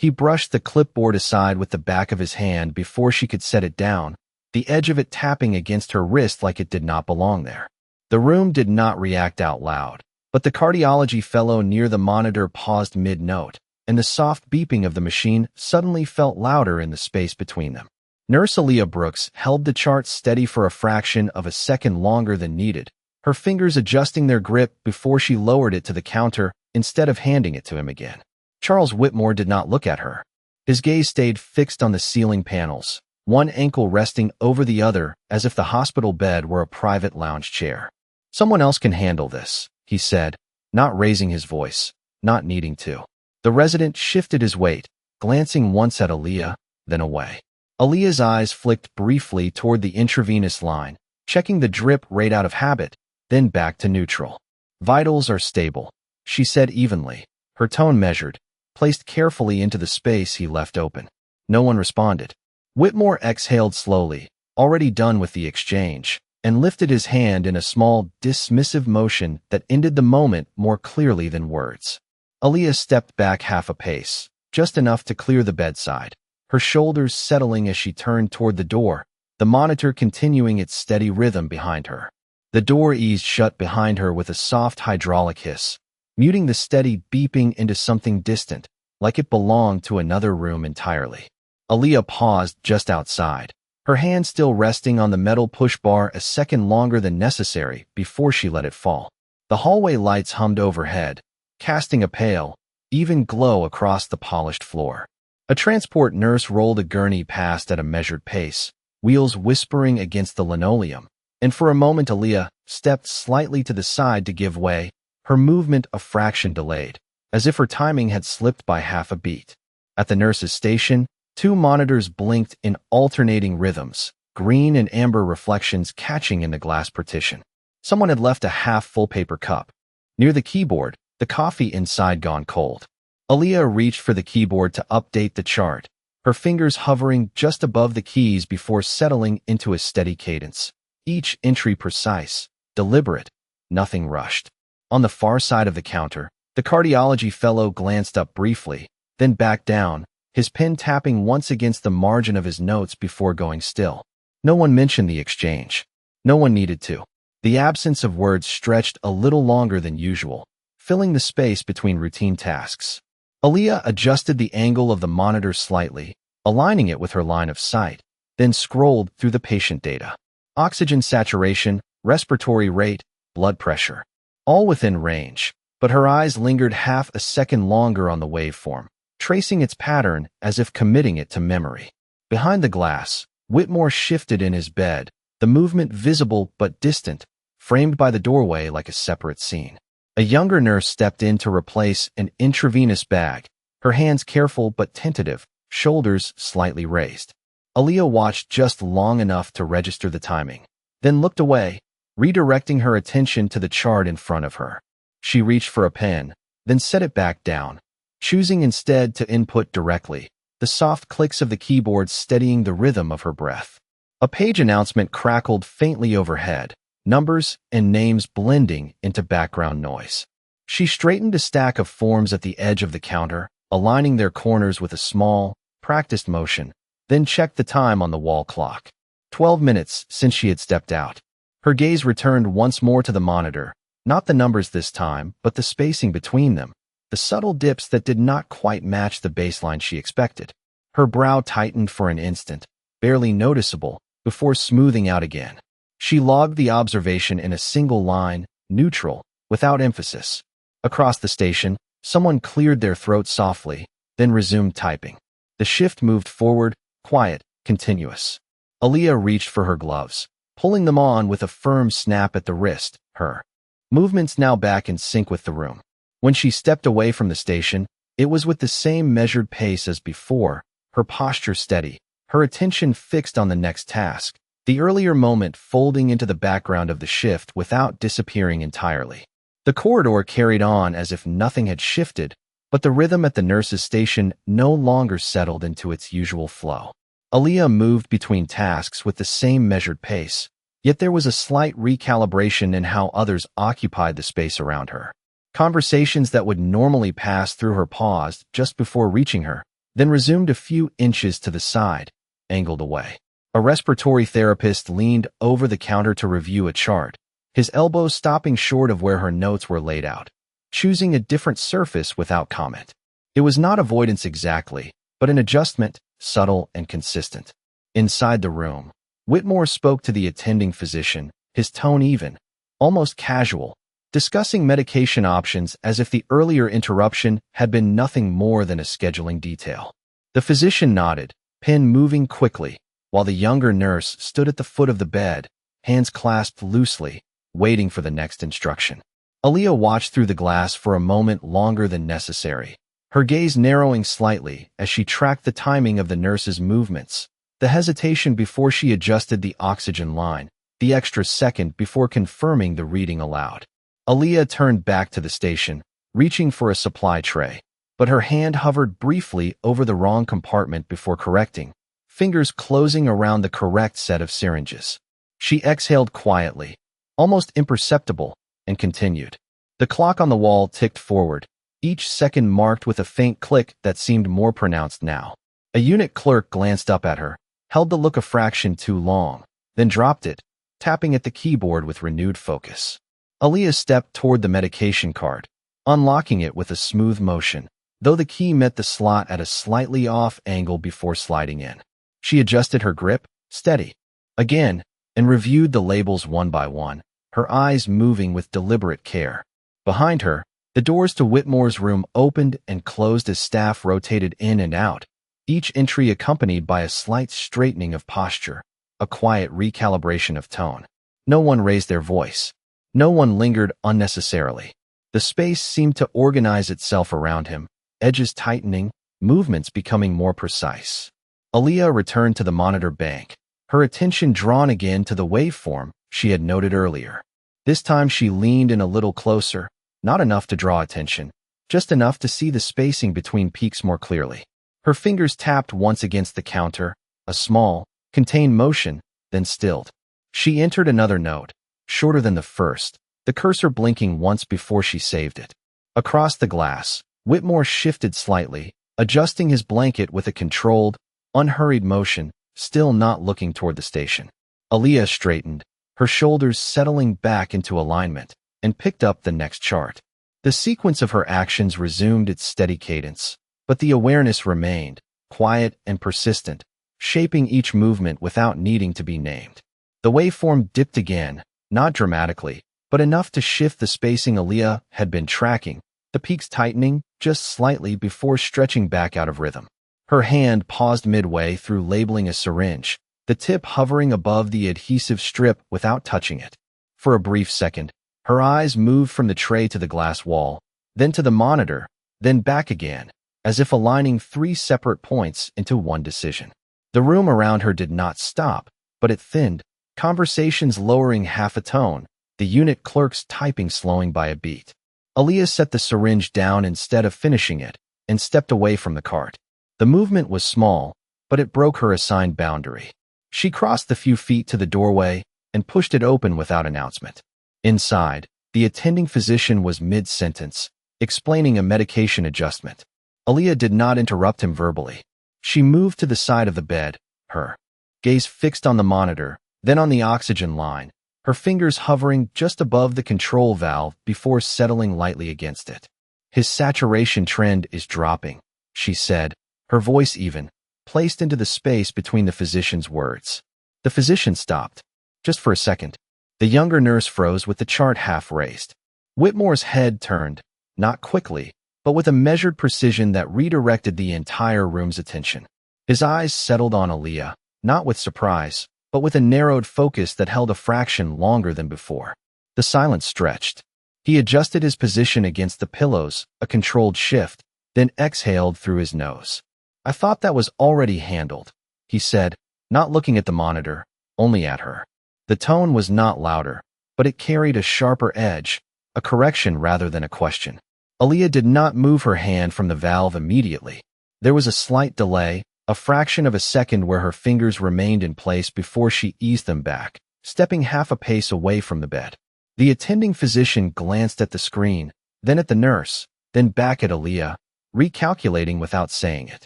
He brushed the clipboard aside with the back of his hand before she could set it down, the edge of it tapping against her wrist like it did not belong there. The room did not react out loud, but the cardiology fellow near the monitor paused mid-note, and the soft beeping of the machine suddenly felt louder in the space between them. Nurse Aaliyah Brooks held the chart steady for a fraction of a second longer than needed, her fingers adjusting their grip before she lowered it to the counter instead of handing it to him again. Charles Whitmore did not look at her. His gaze stayed fixed on the ceiling panels, one ankle resting over the other as if the hospital bed were a private lounge chair. "Someone else can handle this," he said, not raising his voice, not needing to. The resident shifted his weight, glancing once at Aaliyah, then away. Aaliyah's eyes flicked briefly toward the intravenous line, checking the drip rate out of habit, then back to neutral. "Vitals are stable," she said evenly, her tone measured, placed carefully into the space he left open. No one responded. Whitmore exhaled slowly, already done with the exchange, and lifted his hand in a small, dismissive motion that ended the moment more clearly than words. Aaliyah stepped back half a pace, just enough to clear the bedside, her shoulders settling as she turned toward the door, the monitor continuing its steady rhythm behind her. The door eased shut behind her with a soft hydraulic hiss, muting the steady beeping into something distant, like it belonged to another room entirely. Aaliyah paused just outside, her hand still resting on the metal push bar a second longer than necessary before she let it fall. The hallway lights hummed overhead, casting a pale, even glow across the polished floor. A transport nurse rolled a gurney past at a measured pace, wheels whispering against the linoleum, and for a moment Aaliyah stepped slightly to the side to give way, her movement a fraction delayed, as if her timing had slipped by half a beat. At the nurse's station, two monitors blinked in alternating rhythms, green and amber reflections catching in the glass partition. Someone had left a half-full paper cup. Near the keyboard, the coffee inside gone cold. Aaliyah reached for the keyboard to update the chart, her fingers hovering just above the keys before settling into a steady cadence. Each entry precise, deliberate, nothing rushed. On the far side of the counter, the cardiology fellow glanced up briefly, then back down, his pen tapping once against the margin of his notes before going still. No one mentioned the exchange. No one needed to. The absence of words stretched a little longer than usual, filling the space between routine tasks. Aaliyah adjusted the angle of the monitor slightly, aligning it with her line of sight, then scrolled through the patient data. Oxygen saturation, respiratory rate, blood pressure. All within range, but her eyes lingered half a second longer on the waveform, tracing its pattern as if committing it to memory. Behind the glass, Whitmore shifted in his bed, the movement visible but distant, framed by the doorway like a separate scene. A younger nurse stepped in to replace an intravenous bag, her hands careful but tentative, shoulders slightly raised. Aaliyah watched just long enough to register the timing, then looked away, redirecting her attention to the chart in front of her. She reached for a pen, then set it back down, choosing instead to input directly, the soft clicks of the keyboard steadying the rhythm of her breath. A page announcement crackled faintly overhead, numbers and names blending into background noise. She straightened a stack of forms at the edge of the counter, aligning their corners with a small, practiced motion, then checked the time on the wall clock. 12 minutes since she had stepped out. Her gaze returned once more to the monitor, not the numbers this time, but the spacing between them, the subtle dips that did not quite match the baseline she expected. Her brow tightened for an instant, barely noticeable, before smoothing out again. She logged the observation in a single line, neutral, without emphasis. Across the station, someone cleared their throat softly, then resumed typing. The shift moved forward, quiet, continuous. Aaliyah reached for her gloves, pulling them on with a firm snap at the wrist, her movements now back in sync with the room. When she stepped away from the station, it was with the same measured pace as before, her posture steady, her attention fixed on the next task, the earlier moment folding into the background of the shift without disappearing entirely. The corridor carried on as if nothing had shifted, but the rhythm at the nurse's station no longer settled into its usual flow. Aaliyah moved between tasks with the same measured pace, yet there was a slight recalibration in how others occupied the space around her. Conversations that would normally pass through her paused just before reaching her, then resumed a few inches to the side, angled away. A respiratory therapist leaned over the counter to review a chart, his elbows stopping short of where her notes were laid out, choosing a different surface without comment. It was not avoidance exactly, but an adjustment, subtle and consistent. Inside the room, Whitmore spoke to the attending physician, his tone even, almost casual, discussing medication options as if the earlier interruption had been nothing more than a scheduling detail. The physician nodded, pen moving quickly, while the younger nurse stood at the foot of the bed, hands clasped loosely, waiting for the next instruction. Aaliyah watched through the glass for a moment longer than necessary, her gaze narrowing slightly as she tracked the timing of the nurse's movements, the hesitation before she adjusted the oxygen line, the extra second before confirming the reading aloud. Aaliyah turned back to the station, reaching for a supply tray, but her hand hovered briefly over the wrong compartment before correcting, fingers closing around the correct set of syringes. She exhaled quietly, almost imperceptible, and continued. The clock on the wall ticked forward, each second marked with a faint click that seemed more pronounced now. A unit clerk glanced up at her, held the look a fraction too long, then dropped it, tapping at the keyboard with renewed focus. Aaliyah stepped toward the medication cart, unlocking it with a smooth motion, though the key met the slot at a slightly off angle before sliding in. She adjusted her grip, steady, again, and reviewed the labels one by one, her eyes moving with deliberate care. Behind her, the doors to Whitmore's room opened and closed as staff rotated in and out, each entry accompanied by a slight straightening of posture, a quiet recalibration of tone. No one raised their voice. No one lingered unnecessarily. The space seemed to organize itself around him, edges tightening, movements becoming more precise. Aaliyah returned to the monitor bank, her attention drawn again to the waveform she had noted earlier. This time she leaned in a little closer, not enough to draw attention, just enough to see the spacing between peaks more clearly. Her fingers tapped once against the counter, a small, contained motion, then stilled. She entered another note, shorter than the first, the cursor blinking once before she saved it. Across the glass, Whitmore shifted slightly, adjusting his blanket with a controlled, unhurried motion, still not looking toward the station. Aaliyah straightened, her shoulders settling back into alignment, and picked up the next chart. The sequence of her actions resumed its steady cadence, but the awareness remained, quiet and persistent, shaping each movement without needing to be named. The waveform dipped again, not dramatically, but enough to shift the spacing Aaliyah had been tracking, the peaks tightening just slightly before stretching back out of rhythm. Her hand paused midway through labeling a syringe, the tip hovering above the adhesive strip without touching it. For a brief second, her eyes moved from the tray to the glass wall, then to the monitor, then back again, as if aligning three separate points into one decision. The room around her did not stop, but it thinned, conversations lowering half a tone, the unit clerk's typing slowing by a beat. Aaliyah set the syringe down instead of finishing it, and stepped away from the cart. The movement was small, but it broke her assigned boundary. She crossed the few feet to the doorway and pushed it open without announcement. Inside, the attending physician was mid-sentence, explaining a medication adjustment. Aaliyah did not interrupt him verbally. She moved to the side of the bed, her gaze fixed on the monitor, then on the oxygen line, her fingers hovering just above the control valve before settling lightly against it. "His saturation trend is dropping," she said, her voice even, placed into the space between the physician's words. The physician stopped. Just for a second. The younger nurse froze with the chart half raised. Whitmore's head turned, not quickly, but with a measured precision that redirected the entire room's attention. His eyes settled on Aaliyah, not with surprise, but with a narrowed focus that held a fraction longer than before. The silence stretched. He adjusted his position against the pillows, a controlled shift, then exhaled through his nose. "I thought that was already handled," he said, not looking at the monitor, only at her. The tone was not louder, but it carried a sharper edge, a correction rather than a question. Aaliyah did not move her hand from the valve immediately. There was a slight delay, a fraction of a second where her fingers remained in place before she eased them back, stepping half a pace away from the bed. The attending physician glanced at the screen, then at the nurse, then back at Aaliyah, recalculating without saying it.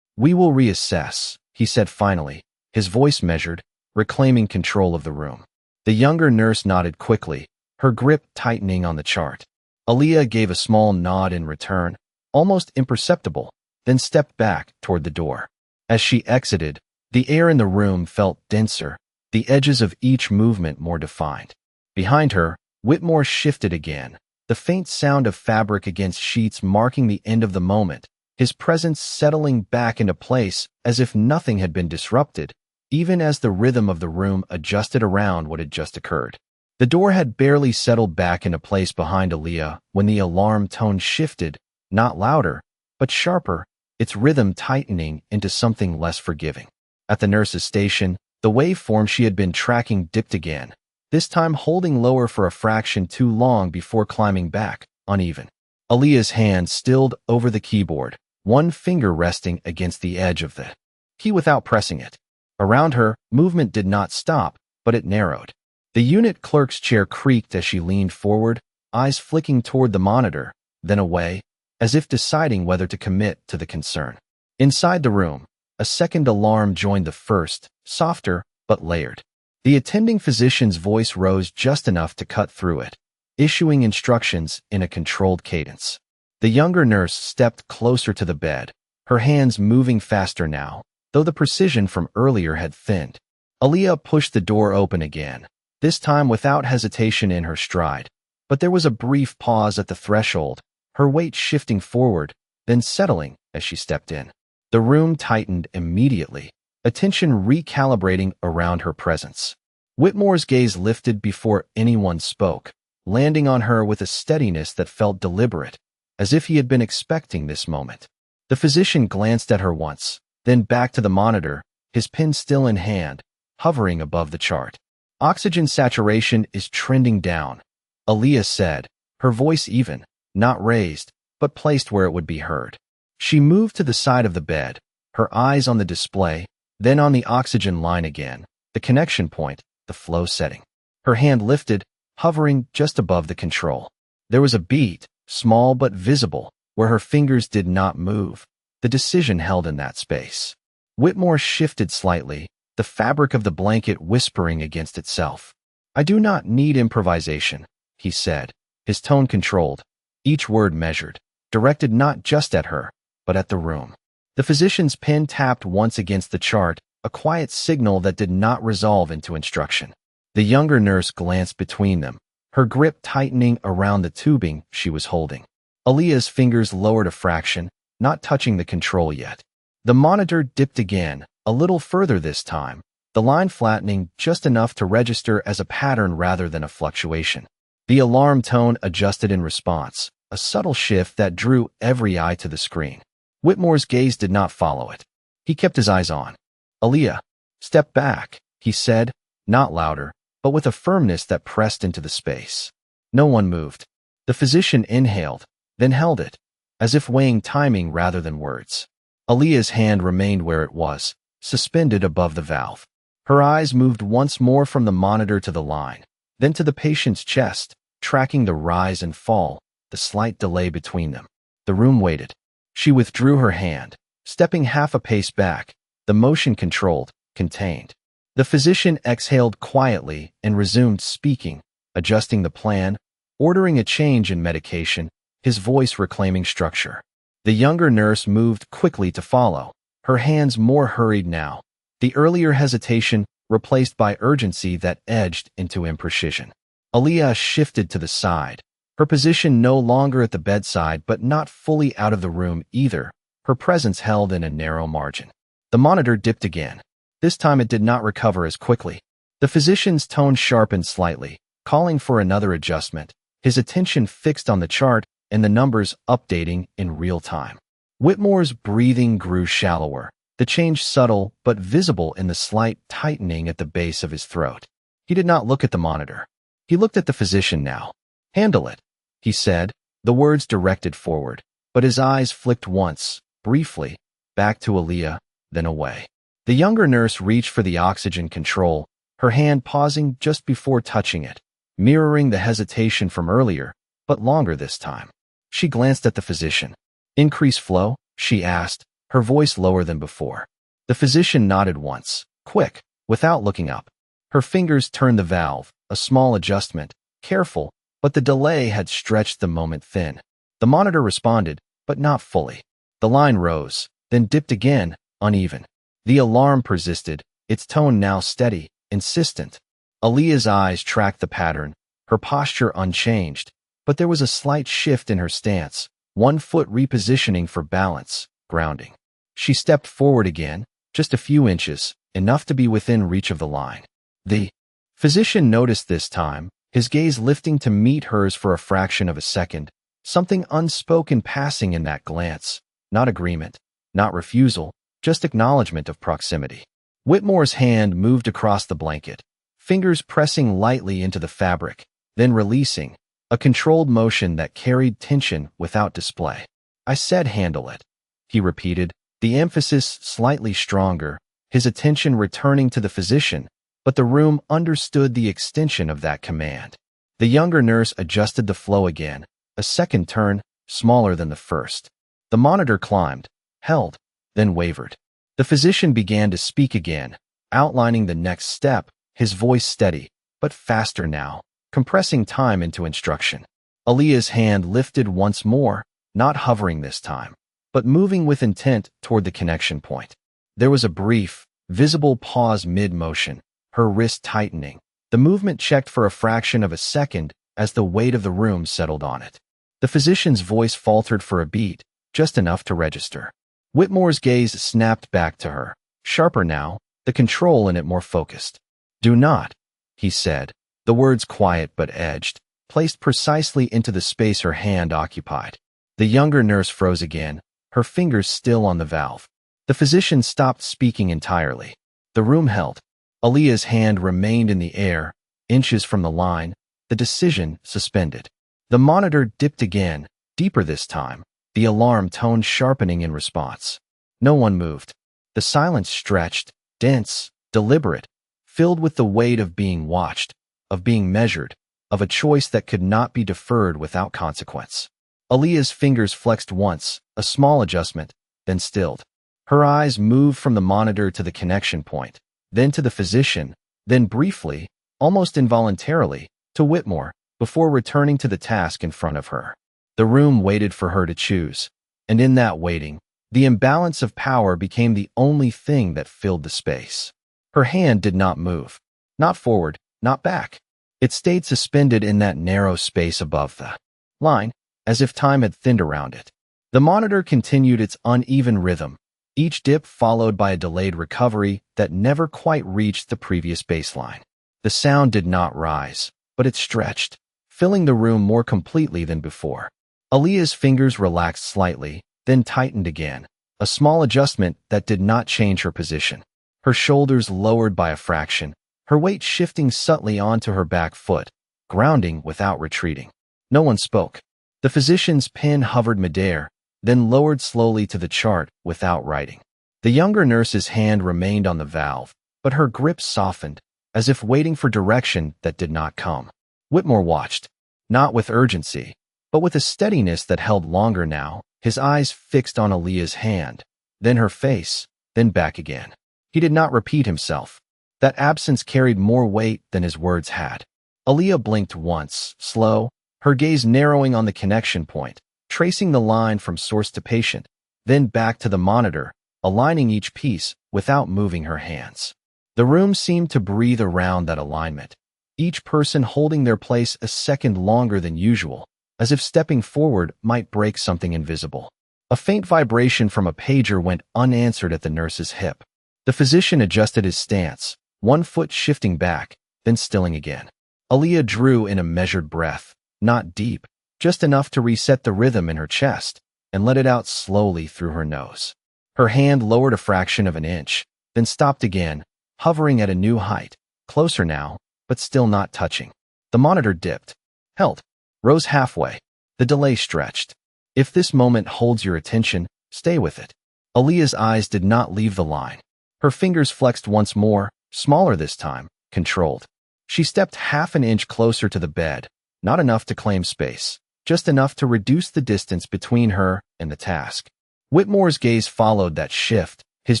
"We will reassess," he said finally, his voice measured, reclaiming control of the room. The younger nurse nodded quickly, her grip tightening on the chart. Aaliyah gave a small nod in return, almost imperceptible, then stepped back toward the door. As she exited, the air in the room felt denser, the edges of each movement more defined. Behind her, Whitmore shifted again, the faint sound of fabric against sheets marking the end of the moment, his presence settling back into place as if nothing had been disrupted, even as the rhythm of the room adjusted around what had just occurred. The door had barely settled back into place behind Aaliyah when the alarm tone shifted, not louder, but sharper, its rhythm tightening into something less forgiving. At the nurse's station, the waveform she had been tracking dipped again, this time holding lower for a fraction too long before climbing back, uneven. Aaliyah's hand stilled over the keyboard, one finger resting against the edge of the key without pressing it. Around her, movement did not stop, but it narrowed. The unit clerk's chair creaked as she leaned forward, eyes flicking toward the monitor, then away, as if deciding whether to commit to the concern. Inside the room, a second alarm joined the first, softer but layered. The attending physician's voice rose just enough to cut through it, issuing instructions in a controlled cadence. The younger nurse stepped closer to the bed, her hands moving faster now, though the precision from earlier had thinned. Aaliyah pushed the door open again, this time without hesitation in her stride, but there was a brief pause at the threshold, her weight shifting forward, then settling as she stepped in. The room tightened immediately, attention recalibrating around her presence. Whitmore's gaze lifted before anyone spoke, landing on her with a steadiness that felt deliberate, as if he had been expecting this moment. The physician glanced at her once, then back to the monitor, his pen still in hand, hovering above the chart. "Oxygen saturation is trending down," Aaliyah said, her voice even, not raised, but placed where it would be heard. She moved to the side of the bed, her eyes on the display, then on the oxygen line again, the connection point, the flow setting. Her hand lifted, hovering just above the control. There was a beat, small but visible, where her fingers did not move, the decision held in that space. Whitmore shifted slightly, the fabric of the blanket whispering against itself. "I do not need improvisation," he said, his tone controlled, each word measured, directed not just at her, but at the room. The physician's pen tapped once against the chart, a quiet signal that did not resolve into instruction. The younger nurse glanced between them, her grip tightening around the tubing she was holding. Aaliyah's fingers lowered a fraction, not touching the control yet. The monitor dipped again, a little further this time, the line flattening just enough to register as a pattern rather than a fluctuation. The alarm tone adjusted in response, a subtle shift that drew every eye to the screen. Whitmore's gaze did not follow it. He kept his eyes on. "Aaliyah, step back," he said, not louder, but with a firmness that pressed into the space. No one moved. The physician inhaled, then held it, as if weighing timing rather than words. Aaliyah's hand remained where it was, suspended above the valve. Her eyes moved once more from the monitor to the line, then to the patient's chest, tracking the rise and fall, the slight delay between them. The room waited. She withdrew her hand, stepping half a pace back, the motion controlled, contained. The physician exhaled quietly and resumed speaking, adjusting the plan, ordering a change in medication, his voice reclaiming structure. The younger nurse moved quickly to follow, her hands more hurried now, the earlier hesitation replaced by urgency that edged into imprecision. Aaliyah shifted to the side, her position no longer at the bedside but not fully out of the room either, her presence held in a narrow margin. The monitor dipped again. This time it did not recover as quickly. The physician's tone sharpened slightly, calling for another adjustment, his attention fixed on the chart and the numbers updating in real time. Whitmore's breathing grew shallower, the change subtle but visible in the slight tightening at the base of his throat. He did not look at the monitor. He looked at the physician now. "Handle it," he said, the words directed forward, but his eyes flicked once, briefly, back to Aaliyah, then away. The younger nurse reached for the oxygen control, her hand pausing just before touching it, mirroring the hesitation from earlier, but longer this time. She glanced at the physician. "Increase flow?" she asked, her voice lower than before. The physician nodded once, quick, without looking up. Her fingers turned the valve, a small adjustment, careful, but the delay had stretched the moment thin. The monitor responded, but not fully. The line rose, then dipped again, uneven. The alarm persisted, its tone now steady, insistent. Aaliyah's eyes tracked the pattern, her posture unchanged, but there was a slight shift in her stance, one foot repositioning for balance, grounding. She stepped forward again, just a few inches, enough to be within reach of the line. The physician noticed this time, his gaze lifting to meet hers for a fraction of a second, something unspoken passing in that glance. Not agreement, not refusal, just acknowledgement of proximity. Whitmore's hand moved across the blanket, fingers pressing lightly into the fabric, then releasing, a controlled motion that carried tension without display. "I said handle it," he repeated, the emphasis slightly stronger, his attention returning to the physician, but the room understood the extension of that command. The younger nurse adjusted the flow again, a second turn, smaller than the first. The monitor climbed, held, then wavered. The physician began to speak again, outlining the next step, his voice steady, but faster now, compressing time into instruction. Aaliyah's hand lifted once more, not hovering this time, but moving with intent toward the connection point. There was a brief, visible pause mid-motion, her wrist tightening. The movement checked for a fraction of a second as the weight of the room settled on it. The physician's voice faltered for a beat, just enough to register. Whitmore's gaze snapped back to her, sharper now, the control in it more focused. "Do not," he said, the words quiet but edged, placed precisely into the space her hand occupied. The younger nurse froze again, her fingers still on the valve. The physician stopped speaking entirely. The room held. Aaliyah's hand remained in the air, inches from the line, the decision suspended. The monitor dipped again, deeper this time, the alarm tone sharpening in response. No one moved. The silence stretched, dense, deliberate, filled with the weight of being watched, of being measured, of a choice that could not be deferred without consequence. Aaliyah's fingers flexed once, a small adjustment, then stilled. Her eyes moved from the monitor to the connection point, then to the physician, then briefly, almost involuntarily, to Whitmore, before returning to the task in front of her. The room waited for her to choose, and in that waiting, the imbalance of power became the only thing that filled the space. Her hand did not move, not forward, not back. It stayed suspended in that narrow space above the line, as if time had thinned around it. The monitor continued its uneven rhythm, each dip followed by a delayed recovery that never quite reached the previous baseline. The sound did not rise, but it stretched, filling the room more completely than before. Aaliyah's fingers relaxed slightly, then tightened again, a small adjustment that did not change her position. Her shoulders lowered by a fraction, her weight shifting subtly onto her back foot, grounding without retreating. No one spoke. The physician's pen hovered midair, then lowered slowly to the chart without writing. The younger nurse's hand remained on the valve, but her grip softened, as if waiting for direction that did not come. Whitmore watched, not with urgency, but with a steadiness that held longer now, his eyes fixed on Aaliyah's hand, then her face, then back again. He did not repeat himself. That absence carried more weight than his words had. Aaliyah blinked once, slow, her gaze narrowing on the connection point, tracing the line from source to patient, then back to the monitor, aligning each piece without moving her hands. The room seemed to breathe around that alignment, each person holding their place a second longer than usual, as if stepping forward might break something invisible. A faint vibration from a pager went unanswered at the nurse's hip. The physician adjusted his stance, one foot shifting back, then stilling again. Aaliyah drew in a measured breath, not deep, just enough to reset the rhythm in her chest, and let it out slowly through her nose. Her hand lowered a fraction of an inch, then stopped again, hovering at a new height, closer now, but still not touching. The monitor dipped, held, rose halfway. The delay stretched. If this moment holds your attention, stay with it. Aaliyah's eyes did not leave the line. Her fingers flexed once more, smaller this time, controlled. She stepped half an inch closer to the bed, not enough to claim space, just enough to reduce the distance between her and the task. Whitmore's gaze followed that shift, his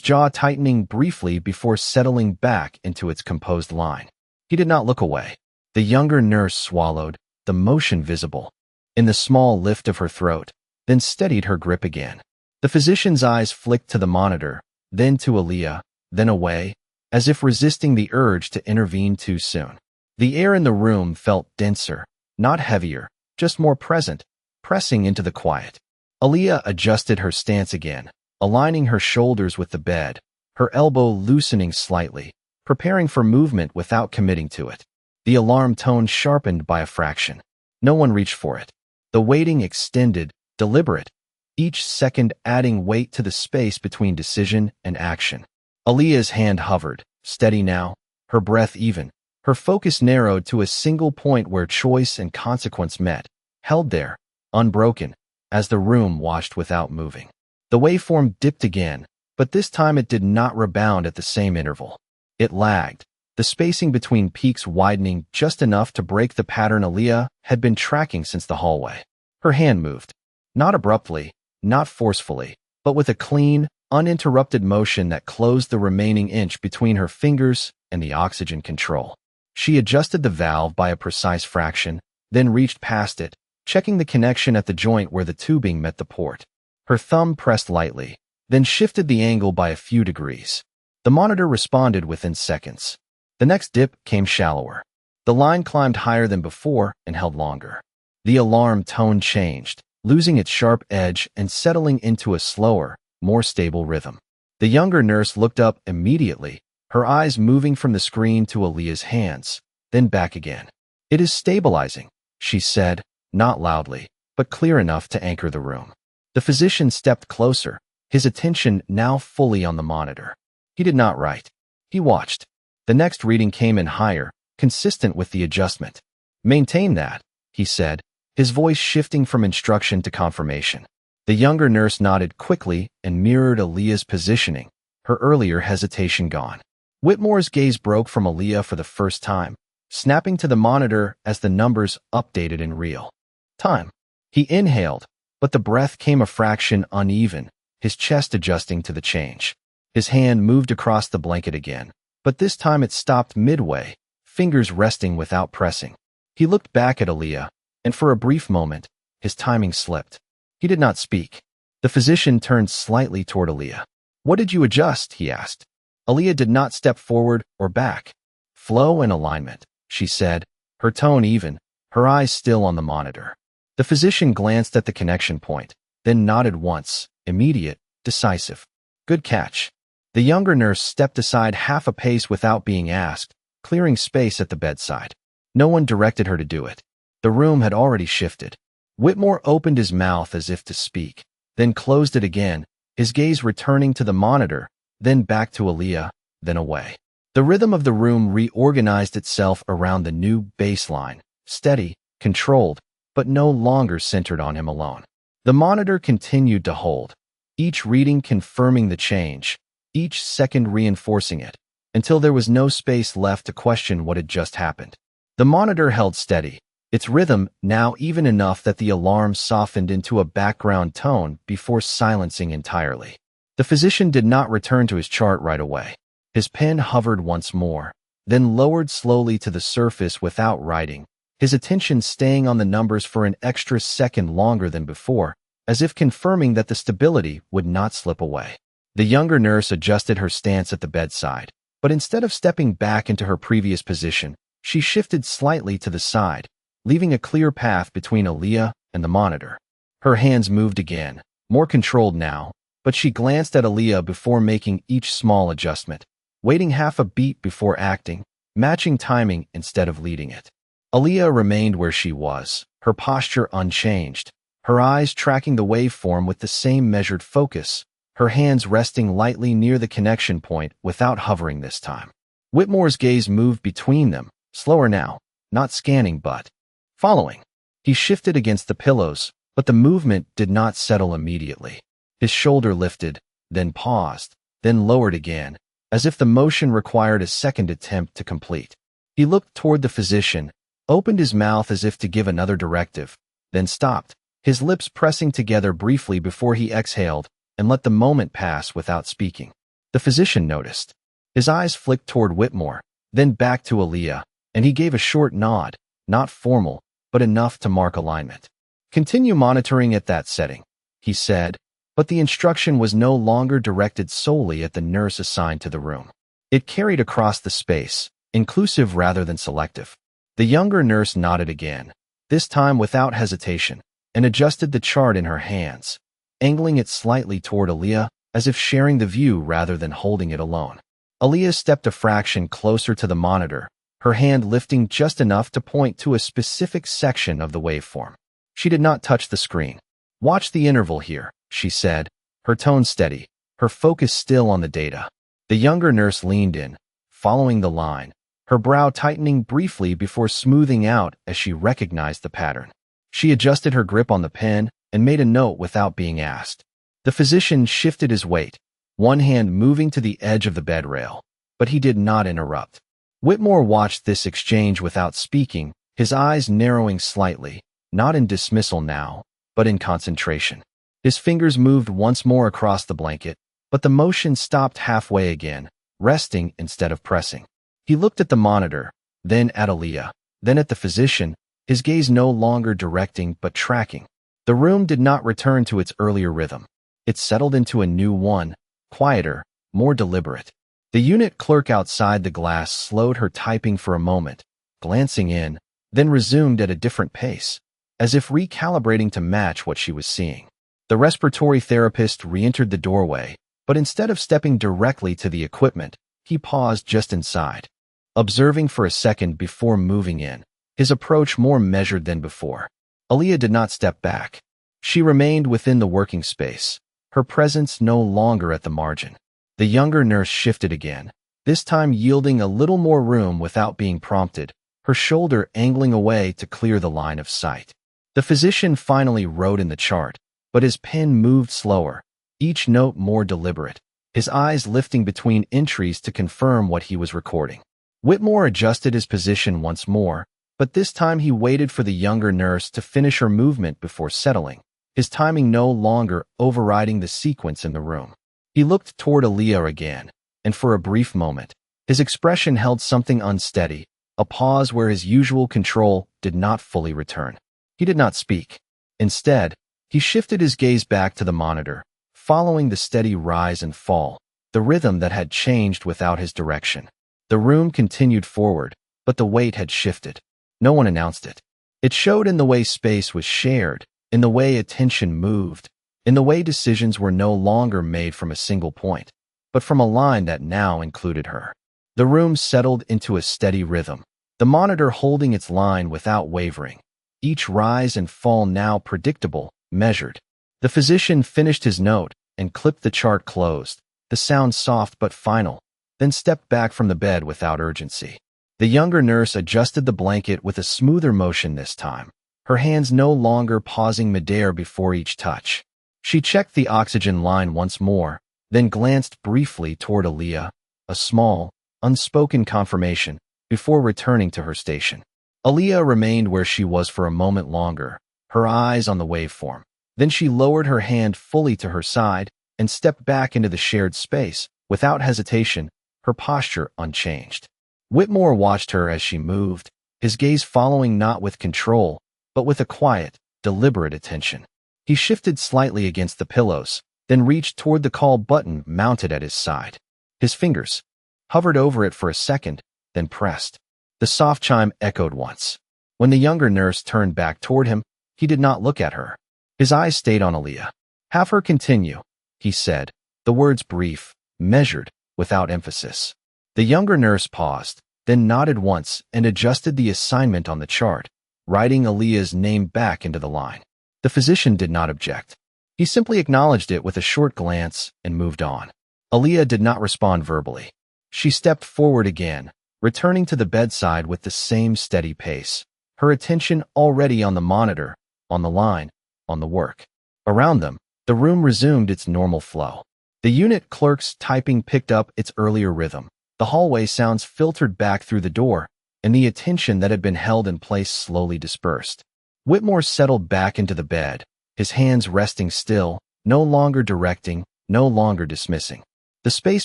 jaw tightening briefly before settling back into its composed line. He did not look away. The younger nurse swallowed, the motion visible in the small lift of her throat, then steadied her grip again. The physician's eyes flicked to the monitor, then to Aaliyah, then away, as if resisting the urge to intervene too soon. The air in the room felt denser, not heavier, just more present, pressing into the quiet. Aaliyah adjusted her stance again, aligning her shoulders with the bed, her elbow loosening slightly, preparing for movement without committing to it. The alarm tone sharpened by a fraction. No one reached for it. The waiting extended, deliberate, each second adding weight to the space between decision and action. Aaliyah's hand hovered, steady now, her breath even, her focus narrowed to a single point where choice and consequence met, held there, unbroken, as the room watched without moving. The waveform dipped again, but this time it did not rebound at the same interval. It lagged, the spacing between peaks widening just enough to break the pattern Aaliyah had been tracking since the hallway. Her hand moved. Not abruptly, not forcefully, but with a clean, uninterrupted motion that closed the remaining inch between her fingers and the oxygen control. She adjusted the valve by a precise fraction, then reached past it, checking the connection at the joint where the tubing met the port. Her thumb pressed lightly, then shifted the angle by a few degrees. The monitor responded within seconds. The next dip came shallower. The line climbed higher than before and held longer. The alarm tone changed, losing its sharp edge and settling into a slower, more stable rhythm. The younger nurse looked up immediately, her eyes moving from the screen to Aaliyah's hands, then back again. "It is stabilizing," she said, not loudly, but clear enough to anchor the room. The physician stepped closer, his attention now fully on the monitor. He did not write. He watched. The next reading came in higher, consistent with the adjustment. "Maintain that," he said, his voice shifting from instruction to confirmation. The younger nurse nodded quickly and mirrored Aaliyah's positioning, her earlier hesitation gone. Whitmore's gaze broke from Aaliyah for the first time, snapping to the monitor as the numbers updated in real time. He inhaled, but the breath came a fraction uneven, his chest adjusting to the change. His hand moved across the blanket again, but this time it stopped midway, fingers resting without pressing. He looked back at Aaliyah, and for a brief moment, his timing slipped. He did not speak. The physician turned slightly toward Aaliyah. "What did you adjust?" he asked. Aaliyah did not step forward or back. "Flow and alignment," she said, her tone even, her eyes still on the monitor. The physician glanced at the connection point, then nodded once, immediate, decisive. "Good catch." The younger nurse stepped aside half a pace without being asked, clearing space at the bedside. No one directed her to do it. The room had already shifted. Whitmore opened his mouth as if to speak, then closed it again, his gaze returning to the monitor, then back to Aaliyah, then away. The rhythm of the room reorganized itself around the new baseline, steady, controlled, but no longer centered on him alone. The monitor continued to hold, each reading confirming the change, each second reinforcing it, until there was no space left to question what had just happened. The monitor held steady, its rhythm now even enough that the alarm softened into a background tone before silencing entirely. The physician did not return to his chart right away. His pen hovered once more, then lowered slowly to the surface without writing, his attention staying on the numbers for an extra second longer than before, as if confirming that the stability would not slip away. The younger nurse adjusted her stance at the bedside, but instead of stepping back into her previous position, she shifted slightly to the side, leaving a clear path between Aaliyah and the monitor. Her hands moved again, more controlled now, but she glanced at Aaliyah before making each small adjustment, waiting half a beat before acting, matching timing instead of leading it. Aaliyah remained where she was, her posture unchanged, her eyes tracking the waveform with the same measured focus, her hands resting lightly near the connection point without hovering this time. Whitmore's gaze moved between them, slower now, not scanning but following. He shifted against the pillows, but the movement did not settle immediately. His shoulder lifted, then paused, then lowered again, as if the motion required a second attempt to complete. He looked toward the physician, opened his mouth as if to give another directive, then stopped, his lips pressing together briefly before he exhaled, and let the moment pass without speaking. The physician noticed. His eyes flicked toward Whitmore, then back to Aaliyah, and he gave a short nod, not formal, but enough to mark alignment. "Continue monitoring at that setting," he said, but the instruction was no longer directed solely at the nurse assigned to the room. It carried across the space, inclusive rather than selective. The younger nurse nodded again, this time without hesitation, and adjusted the chart in her hands, angling it slightly toward Aaliyah, as if sharing the view rather than holding it alone. Aaliyah stepped a fraction closer to the monitor, her hand lifting just enough to point to a specific section of the waveform. She did not touch the screen. "Watch the interval here," she said, her tone steady, her focus still on the data. The younger nurse leaned in, following the line, her brow tightening briefly before smoothing out as she recognized the pattern. She adjusted her grip on the pen and made a note without being asked. The physician shifted his weight, one hand moving to the edge of the bed rail, but he did not interrupt. Whitmore watched this exchange without speaking, his eyes narrowing slightly, not in dismissal now, but in concentration. His fingers moved once more across the blanket, but the motion stopped halfway again, resting instead of pressing. He looked at the monitor, then at Aaliyah, then at the physician, his gaze no longer directing but tracking. The room did not return to its earlier rhythm. It settled into a new one, quieter, more deliberate. The unit clerk outside the glass slowed her typing for a moment, glancing in, then resumed at a different pace, as if recalibrating to match what she was seeing. The respiratory therapist re-entered the doorway, but instead of stepping directly to the equipment, he paused just inside, observing for a second before moving in, his approach more measured than before. Aaliyah did not step back. She remained within the working space, her presence no longer at the margin. The younger nurse shifted again, this time yielding a little more room without being prompted, her shoulder angling away to clear the line of sight. The physician finally wrote in the chart, but his pen moved slower, each note more deliberate, his eyes lifting between entries to confirm what he was recording. Whitmore adjusted his position once more, but this time he waited for the younger nurse to finish her movement before settling, his timing no longer overriding the sequence in the room. He looked toward Aaliyah again, and for a brief moment, his expression held something unsteady, a pause where his usual control did not fully return. He did not speak. Instead, he shifted his gaze back to the monitor, following the steady rise and fall, the rhythm that had changed without his direction. The room continued forward, but the weight had shifted. No one announced it. It showed in the way space was shared, in the way attention moved, in the way decisions were no longer made from a single point, but from a line that now included her. The room settled into a steady rhythm, the monitor holding its line without wavering, each rise and fall now predictable, measured. The physician finished his note and clipped the chart closed, the sound soft but final, then stepped back from the bed without urgency. The younger nurse adjusted the blanket with a smoother motion this time, her hands no longer pausing midair before each touch. She checked the oxygen line once more, then glanced briefly toward Aaliyah, a small, unspoken confirmation, before returning to her station. Aaliyah remained where she was for a moment longer, her eyes on the waveform. Then she lowered her hand fully to her side and stepped back into the shared space, without hesitation, her posture unchanged. Whitmore watched her as she moved, his gaze following not with control, but with a quiet, deliberate attention. He shifted slightly against the pillows, then reached toward the call button mounted at his side. His fingers hovered over it for a second, then pressed. The soft chime echoed once. When the younger nurse turned back toward him, he did not look at her. His eyes stayed on Aaliyah. "Have her continue," he said, the words brief, measured, without emphasis. The younger nurse paused, then nodded once and adjusted the assignment on the chart, writing Aaliyah's name back into the line. The physician did not object. He simply acknowledged it with a short glance and moved on. Aaliyah did not respond verbally. She stepped forward again, returning to the bedside with the same steady pace, her attention already on the monitor, on the line, on the work. Around them, the room resumed its normal flow. The unit clerk's typing picked up its earlier rhythm. The hallway sounds filtered back through the door, and the attention that had been held in place slowly dispersed. Whitmore settled back into the bed, his hands resting still, no longer directing, no longer dismissing. The space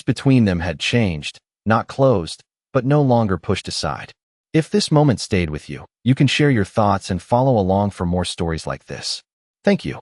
between them had changed, not closed, but no longer pushed aside. If this moment stayed with you, you can share your thoughts and follow along for more stories like this. Thank you.